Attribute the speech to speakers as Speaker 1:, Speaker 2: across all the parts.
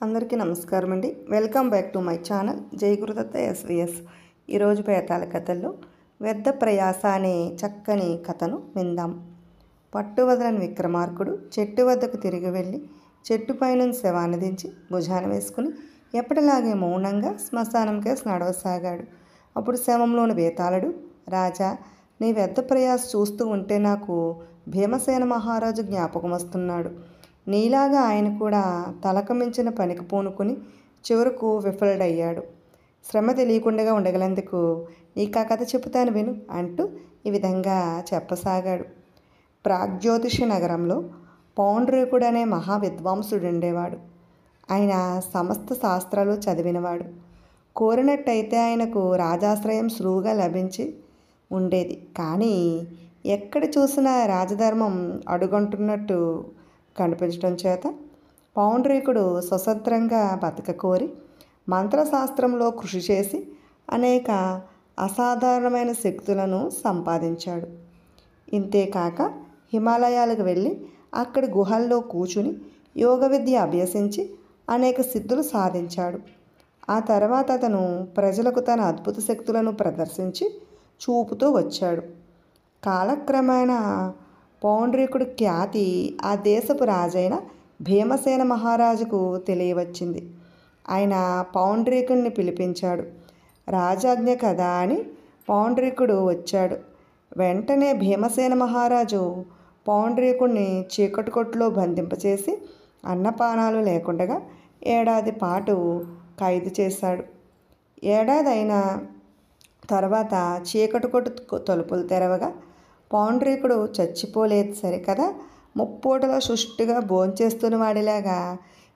Speaker 1: అందరికీ నమస్కారం అండి. Welcome back to my channel జై గురుదత్త ఎస్విఎస్. ఈరోజు పేతాల కథల్లో వ్యర్థ ప్రయాస అనే చక్కని కథను విందాం. పట్టువదలని విక్రమార్కుడు చెట్టు వద్దకు తిరిగి వెళ్ళి చెట్టుపైన శవాన్ని దించి భుజాన వేసుకుని ఎప్పటిలాగే మౌనంగా శ్మశానం కేసు నడవసాగాడు. అప్పుడు శవంలోని వేతాళుడు, రాజా, నీ వ్యర్థ ప్రయాస చూస్తూ ఉంటే నాకు భీమసేన మహారాజు జ్ఞాపకం వస్తున్నాడు. నీలాగా ఆయన కూడా తలకు మించిన పనికి పూనుకుని చివరకు విఫలుడయ్యాడు. శ్రమ తెలియకుండా ఉండగలందుకు నీకు ఆ కథ చెబుతాను విను అంటూ ఈ విధంగా చెప్పసాగాడు. ప్రాగ్జ్యోతిష నగరంలో పౌండ్రీకుడు అనే మహా విద్వాంసుడు ఉండేవాడు. ఆయన సమస్త శాస్త్రాలు చదివినవాడు. కోరినట్టయితే ఆయనకు రాజాశ్రయం సులువుగా లభించి ఉండేది. కానీ ఎక్కడ చూసినా రాజధర్మం అడుగంటున్నట్టు కనిపించడం చేత పౌండ్రీకుడు స్వతంత్రంగా బతకకోరి మంత్రశాస్త్రంలో కృషి చేసి అనేక అసాధారణమైన శక్తులను సంపాదించాడు. ఇంతేకాక హిమాలయాలకు వెళ్ళి అక్కడి గుహల్లో కూర్చుని యోగ విద్య అభ్యసించి అనేక సిద్ధులు సాధించాడు. ఆ తర్వాత అతను ప్రజలకు తన అద్భుత శక్తులను ప్రదర్శించి చూపుతూ వచ్చాడు. కాలక్రమేణా పౌండ్రీకుడి ఖ్యాతి ఆ దేశపు రాజైన భీమసేన మహారాజుకు తెలియవచ్చింది. ఆయన పౌండ్రీకుడిని పిలిపించాడు. రాజాజ్ఞ కదా అని పౌండ్రీకుడు వచ్చాడు. వెంటనే భీమసేన మహారాజు పౌండ్రీకుడిని చీకటి కొట్టులో బంధింపచేసి అన్నపానాలు లేకుండా ఏడాది పాటు ఖైదు చేశాడు. ఏడాది అయిన తర్వాత చీకటి కొట్టు తలుపులు తెరవగా పౌండ్రీకుడు చచ్చిపోలేదు సరికదా, ముప్పూటలో సుష్టిగా భోంచేస్తున్న వాడిలాగా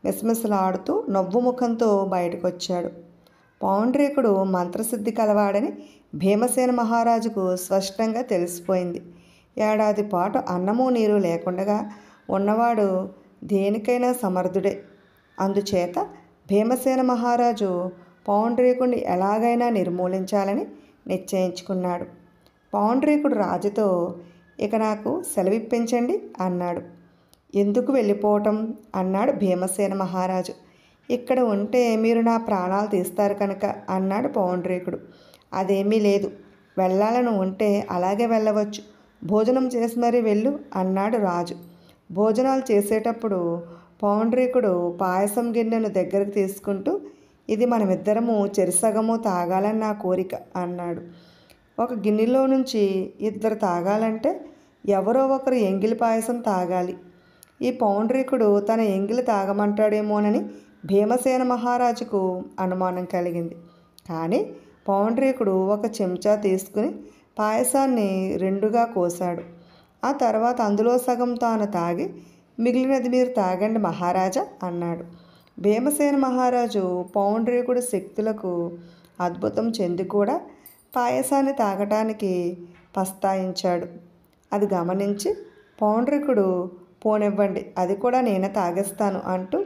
Speaker 1: మిసమిసలాడుతూ నవ్వు ముఖంతో బయటకు వచ్చాడు. పౌండ్రీకుడు మంత్రసిద్ధి కలవాడని భీమసేన మహారాజుకు స్పష్టంగా తెలిసిపోయింది. ఏడాది పాటు అన్నము నీరు లేకుండా ఉన్నవాడు దేనికైనా సమర్థుడే. అందుచేత భీమసేన మహారాజు పౌండ్రీకుడిని ఎలాగైనా నిర్మూలించాలని నిశ్చయించుకున్నాడు. పౌండ్రీకుడు రాజుతో, ఇక నాకు సెలవిప్పించండి అన్నాడు. ఎందుకు వెళ్ళిపోవటం అన్నాడు భీమసేన మహారాజు. ఇక్కడ ఉంటే మీరు నా ప్రాణాలు తీస్తారు కనుక అన్నాడు పౌండ్రీకుడు. అదేమీ లేదు, వెళ్ళాలని ఉంటే అలాగే వెళ్ళవచ్చు, భోజనం చేసి మరీ వెళ్ళు అన్నాడు రాజు. భోజనాలు చేసేటప్పుడు పౌండ్రీకుడు పాయసం గిన్నెను దగ్గరకు తీసుకుంటూ, ఇది మనమిద్దరము చెరిసగము తాగాలని నా కోరిక అన్నాడు. ఒక గిన్నెలో నుంచి ఇద్దరు తాగాలంటే ఎవరో ఒకరు ఎంగిలి పాయసం తాగాలి. ఈ పౌండ్రీకుడు తన ఎంగిలి తాగమంటాడేమోనని భీమసేన మహారాజుకు అనుమానం కలిగింది. కానీ పౌండ్రీకుడు ఒక చెంచా తీసుకుని పాయసాన్ని రెండుగా కోశాడు. ఆ తర్వాత అందులో సగం తాను తాగి, మిగిలినది మీరు తాగండి మహారాజా అన్నాడు. భీమసేన మహారాజు పౌండ్రీకుడి శక్తులకు అద్భుతం చెంది కూడా పాయసాన్ని తాగటానికి పస్తాయించాడు. అది గమనించి పౌండ్రీకుడు, పోనివ్వండి, అది కూడా నేనే తాగేస్తాను అంటూ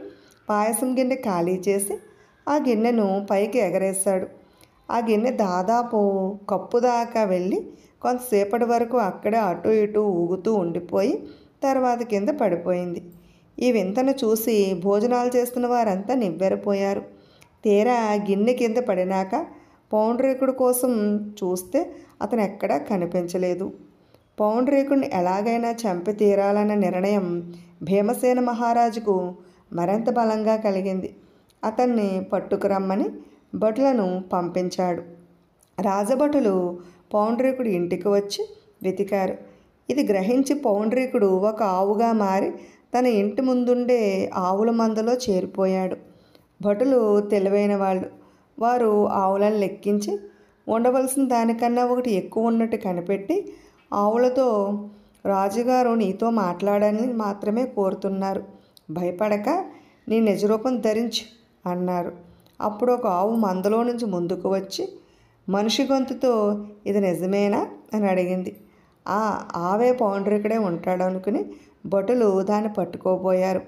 Speaker 1: పాయసం గిన్నె ఖాళీ చేసి ఆ గిన్నెను పైకి ఎగరేశాడు. ఆ గిన్నె దాదాపు కప్పు దాకా వెళ్ళి కొంతసేపటి వరకు అక్కడే అటు ఇటు ఊగుతూ ఉండిపోయి తర్వాత కింద పడిపోయింది. ఈ వింతను చూసి భోజనాలు చేస్తున్న వారంతా నివ్వెరపోయారు. తీరా గిన్నె కింద పడినాక పౌండ్రీకుడి కోసం చూస్తే అతను ఎక్కడా కనిపించలేదు. పౌండ్రీకుడిని ఎలాగైనా చంపి తీరాలన్న నిర్ణయం భీమసేన మహారాజుకు మరింత బలంగా కలిగింది. అతన్ని పట్టుకురమ్మని భటులను పంపించాడు. రాజభటులు పౌండ్రీకుడి ఇంటికి వచ్చి వెతికారు. ఇది గ్రహించి పౌండ్రీకుడు ఒక ఆవుగా మారి తన ఇంటి ముందుండే ఆవుల మందలో చేరిపోయాడు. భటులు తెలివైన వాళ్ళు. వారు ఆవులను లెక్కించి ఉండవలసిన దానికన్నా ఒకటి ఎక్కువ ఉన్నట్టు కనిపెట్టి ఆవులతో, రాజుగారు నీతో మాట్లాడని మాత్రమే కోరుతున్నారు, భయపడక నీ నిజరూపం ధరించు అన్నారు. అప్పుడు ఒక ఆవు మందలో నుంచి ముందుకు వచ్చి మనిషి గొంతుతో, ఇది నిజమేనా అని అడిగింది. ఆవే పౌండ్రీకుడే ఉంటాడు అనుకుని భటులు దాన్ని పట్టుకోబోయారు.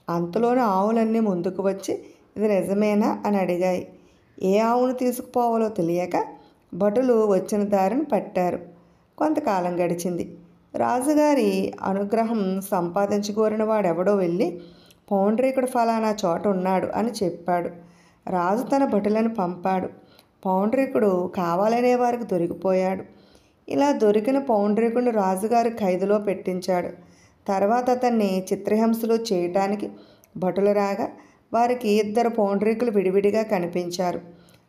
Speaker 1: అంతలోనే ఆవులన్నీ ముందుకు వచ్చి ఇది నిజమేనా అని అడిగాయి. ఏ ఆవును తీసుకుపోవాలో తెలియక భటులు వచ్చిన దారిని పట్టారు. కొంతకాలం గడిచింది. రాజుగారి అనుగ్రహం సంపాదించుకోరిన వాడెవడో వెళ్ళి పౌండ్రీకుడు ఫలానా చోట ఉన్నాడు అని చెప్పాడు. రాజు తన భటులను పంపాడు. పౌండ్రీకుడు కావాలనే వారికి దొరికిపోయాడు. ఇలా దొరికిన పౌండ్రీకుడిని రాజుగారి ఖైదులో పెట్టించాడు. తర్వాత అతన్ని చిత్రహింసలు చేయటానికి భటులు రాగా వారికి 2 పౌండ్రీకులు విడివిడిగా కనిపించారు.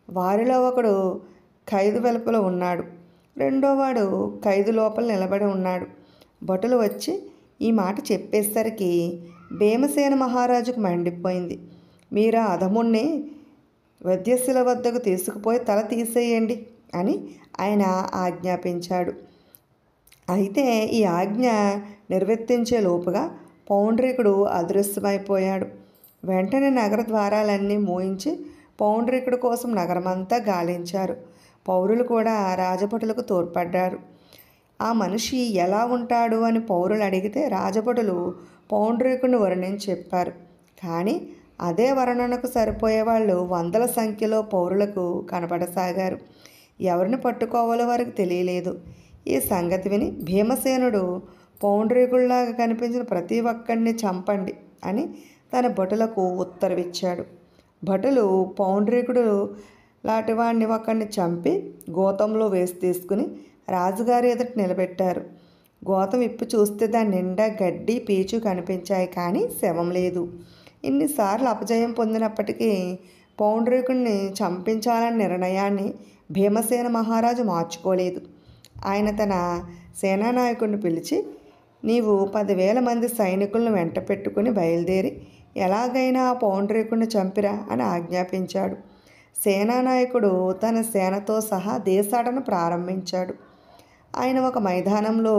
Speaker 1: వారిలో ఒకడు ఖైదు వెలుపల ఉన్నాడు, రెండోవాడు ఖైదు లోపల నిలబడి ఉన్నాడు. భటులు వచ్చి ఈ మాట చెప్పేసరికి భీమసేన మహారాజుకు మండిపోయింది. మీరా అధముణ్ణి వధ్యశిల వద్దకు తీసుకుపోయి తల తీసేయండి అని ఆయన ఆజ్ఞాపించాడు. అయితే ఈ ఆజ్ఞ నిర్వర్తించే లోపుగా పౌండ్రీకుడు అదృశ్యమైపోయాడు. వెంటనే నగర ద్వారాలన్నీ మూయించి పౌండ్రీకుడు కోసం నగరమంతా గాలించారు. పౌరులు కూడా రాజభటులకు తోడ్పడ్డారు. ఆ మనిషి ఎలా ఉంటాడు అని పౌరులు అడిగితే రాజభటులు పౌండ్రీకుడిని వర్ణించి చెప్పారు. కానీ అదే వర్ణనకు సరిపోయే వాళ్ళు 100ల సంఖ్యలో పౌరులకు కనపడసాగారు. ఎవరిని పట్టుకోవాలో వారికి తెలియలేదు. ఈ సంగతి విని భీమసేనుడు పౌండ్రీకుడిలాగా కనిపించిన ప్రతి ఒక్కడిని చంపండి అని తన భటులకు ఉత్తర్విచ్చాడు. భటులు పౌండ్రీకుడు లాంటివాడిని ఒకడిని చంపి గోతంలో వేసి తీసుకుని రాజుగారి ఎదుట నిలబెట్టారు. గోతం విప్పి చూస్తే దాని నిండా గడ్డి పీచు కనిపించాయి, కానీ శవం లేదు. ఇన్నిసార్లు అపజయం పొందినప్పటికీ పౌండ్రీకుడిని చంపించాలనే నిర్ణయాన్ని భీమసేన మహారాజు మార్చుకోలేదు. ఆయన తన సేనానాయకుడిని పిలిచి, నీవు 10,000 మంది సైనికులను వెంట పెట్టుకుని బయలుదేరి ఎలాగైనా ఆ పౌండ్రీకుడిని చంపిరా అని ఆజ్ఞాపించాడు. సేనానాయకుడు తన సేనతో సహా దేశాటను ప్రారంభించాడు. ఆయన ఒక మైదానంలో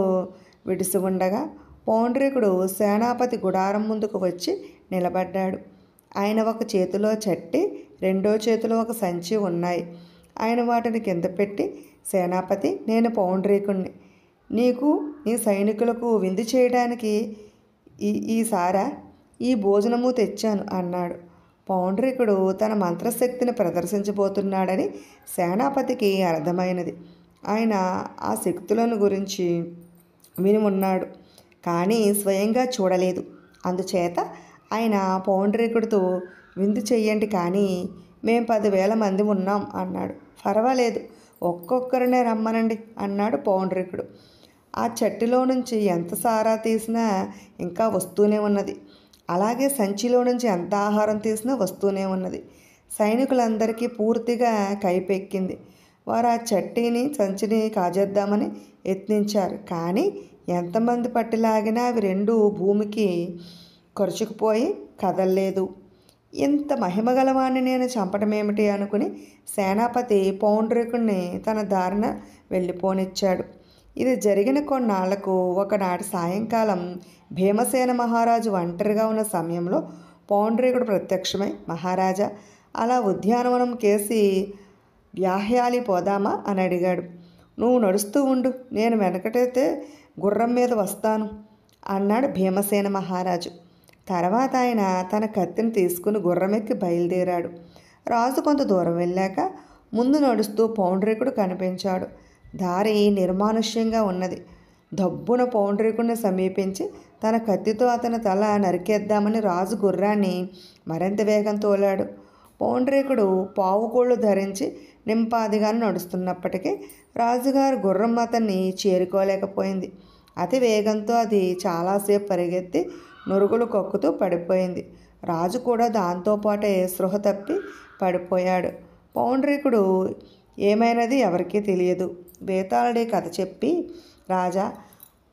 Speaker 1: విడిసి ఉండగా పౌండ్రీకుడు సేనాపతి గుడారం ముందుకు వచ్చి నిలబడ్డాడు. ఆయన ఒక చేతిలో చట్టి, రెండో చేతిలో ఒక సంచి ఉన్నాయి. ఆయన వాటిని కింద పెట్టి, సేనాపతి, నేను పౌండ్రీకుడిని. నీకు నీ సైనికులకు విందు చేయడానికి ఈసారా ఈ భోజనము తెచ్చాను అన్నాడు. పౌండ్రీకుడు తన మంత్రశక్తిని ప్రదర్శించబోతున్నాడని సేనాపతికి అర్థమైనది. ఆయన ఆ శక్తులను గురించి విని ఉన్నాడు, కానీ స్వయంగా చూడలేదు. అందుచేత ఆయన పౌండ్రీకుడితో విందు చెయ్యండి, కానీ మేము 10,000 మంది ఉన్నాం అన్నాడు. పర్వాలేదు, ఒక్కొక్కరినే రమ్మనండి అన్నాడు పౌండ్రీకుడు. ఆ చట్టిలో నుంచి ఎంత సారా తీసినా ఇంకా వస్తూనే ఉన్నది. అలాగే సంచిలో నుంచి ఎంత ఆహారం తీసినా వస్తూనే ఉన్నది. సైనికులందరికీ పూర్తిగా కైపెక్కింది. వారు ఆ చట్టీని సంచిని కాజేద్దామని యత్నించారు, కానీ ఎంతమంది పట్టిలాగినా అవి రెండు భూమికి ఖర్చుకుపోయి కదలలేదు. ఇంత మహిమగలవాణ్ణి నేను చంపటమేమిటి అనుకుని సేనాపతి పౌండ్రీకుడిని తన దారిన వెళ్ళిపోనిచ్చాడు. ఇది జరిగిన కొన్నాళ్లకు ఒకనాటి సాయంకాలం భీమసేన మహారాజు ఒంటరిగా ఉన్న సమయంలో పౌండ్రీకుడు ప్రత్యక్షమై, మహారాజా, అలా ఉద్యానవనం కేసి వ్యాహ్యాలి పోదామా అని అడిగాడు. నువ్వు నడుస్తూ ఉండు, నేను వెనకటైతే గుర్రం మీద వస్తాను అన్నాడు భీమసేన మహారాజు. తర్వాత ఆయన తన కత్తిని తీసుకుని గుర్రమెక్కి బయలుదేరాడు. రాజు కొంత దూరం వెళ్ళాక ముందు నడుస్తూ పౌండ్రీకుడు కనిపించాడు. దారి నిర్మానుష్యంగా ఉన్నది. దబ్బున పౌండ్రీకుడిని సమీపించి తన కత్తితో అతని తల నరికేద్దామని రాజు గుర్రాన్ని మరింత వేగం తోలాడు. పౌండ్రీకుడు పావుకోళ్ళు ధరించి నింపాదిగాను నడుస్తున్నప్పటికీ రాజుగారి గుర్రం అతన్ని చేరుకోలేకపోయింది. అతి వేగంతో అది చాలాసేపు పరిగెత్తి నురుగులు కక్కుతూ పడిపోయింది. రాజు కూడా దాంతోపాటే స్పృహ తప్పి పడిపోయాడు. పౌండ్రీకుడు ఏమైనది ఎవరికీ తెలియదు. బేతాళుడి కథ చెప్పి, రాజా,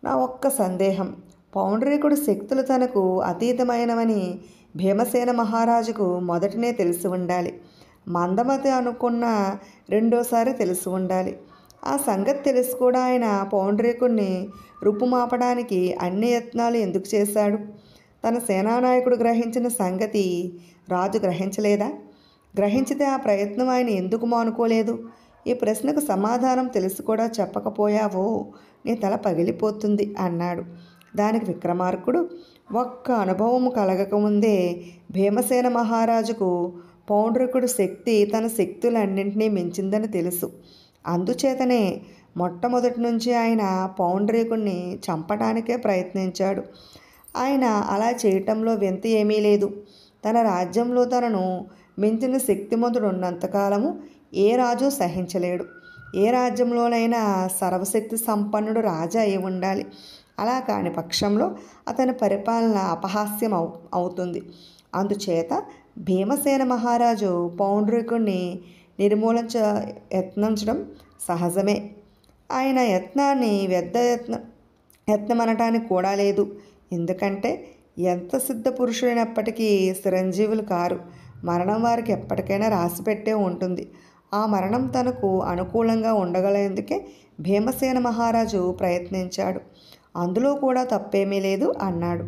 Speaker 1: నా ఒక్క సందేహం, పౌండ్రీకుడు శక్తులు తనకు అతీతమైనవని భీమసేన మహారాజుకు మొదటనే తెలిసి ఉండాలి. మందమతి అనుకున్న రెండోసారి తెలిసి ఉండాలి. ఆ సంగతి తెలిసి కూడా ఆయన పౌండ్రీకుడిని రూపుమాపడానికి అన్ని యత్నాలు ఎందుకు చేశాడు? తన సేనానాయకుడు గ్రహించిన సంగతి రాజు గ్రహించలేదా? గ్రహించితే ఆ ప్రయత్నం ఆయన ఎందుకు మానుకోలేదు? ఈ ప్రశ్నకు సమాధానం తెలిసి కూడా చెప్పకపోయావో నీ తల పగిలిపోతుంది అన్నాడు. దానికి విక్రమార్కుడు, ఒక్క అనుభవం కలగకముందే భీమసేన మహారాజుకు పౌండ్రీకుడు శక్తి తన శక్తులన్నింటినీ మించిందని తెలుసు. అందుచేతనే మొట్టమొదటి నుంచి ఆయన పౌండ్రీకుడిని చంపడానికే ప్రయత్నించాడు. ఆయన అలా చేయటంలో వింత ఏమీ లేదు. తన రాజ్యంలో తనను మించిన శక్తిమంతుడు ఉన్నంతకాలము ఏ రాజు సహించలేడు. ఏ రాజ్యంలోనైనా సర్వశక్తి సంపన్నుడు రాజా అయి ఉండాలి. అలా కాని పక్షంలో అతని పరిపాలన అపహాస్యం అవుతుంది. అందుచేత భీమసేన మహారాజు పౌండ్రికుణ్ణి యత్నించడం సహజమే. ఆయన యత్నాన్ని యత్నమనటానికి కూడా లేదు. ఎందుకంటే ఎంత సిద్ధ పురుషులైనప్పటికీ చిరంజీవులు కారు. మరణం వారికి ఎప్పటికైనా రాసిపెట్టే ఉంటుంది. ఆ మరణం తనకు అనుకూలంగా ఉండగలేందుకే భీమసేన మహారాజు ప్రయత్నించాడు. అందులో కూడా తప్పేమీ లేదు అన్నాడు.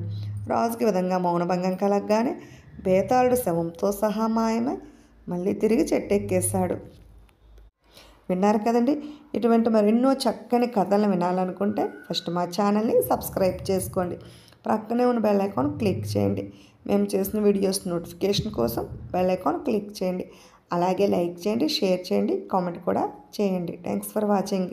Speaker 1: రాజుకి విధంగా మౌనభంగం కలగగానే బేతాళుడు శవంతో సహా మాయమై మళ్ళీ తిరిగి చెట్టెక్కేశాడు. విన్నారు కదండి. ఇటువంటి మరెన్నో చక్కని కథలను వినాలనుకుంటే ఫస్ట్ మా ఛానల్ని సబ్స్క్రైబ్ చేసుకోండి. ప్రక్కనే ఉన్న బెల్ ఐకాన్ క్లిక్ చేయండి. మేము చేసిన వీడియోస్ నోటిఫికేషన్ కోసం బెల్ ఐకాన్ క్లిక్ చేయండి. అలాగే లైక్ చేయండి, షేర్ చేయండి, కామెంట్ కూడా చేయండి. Thanks for watching.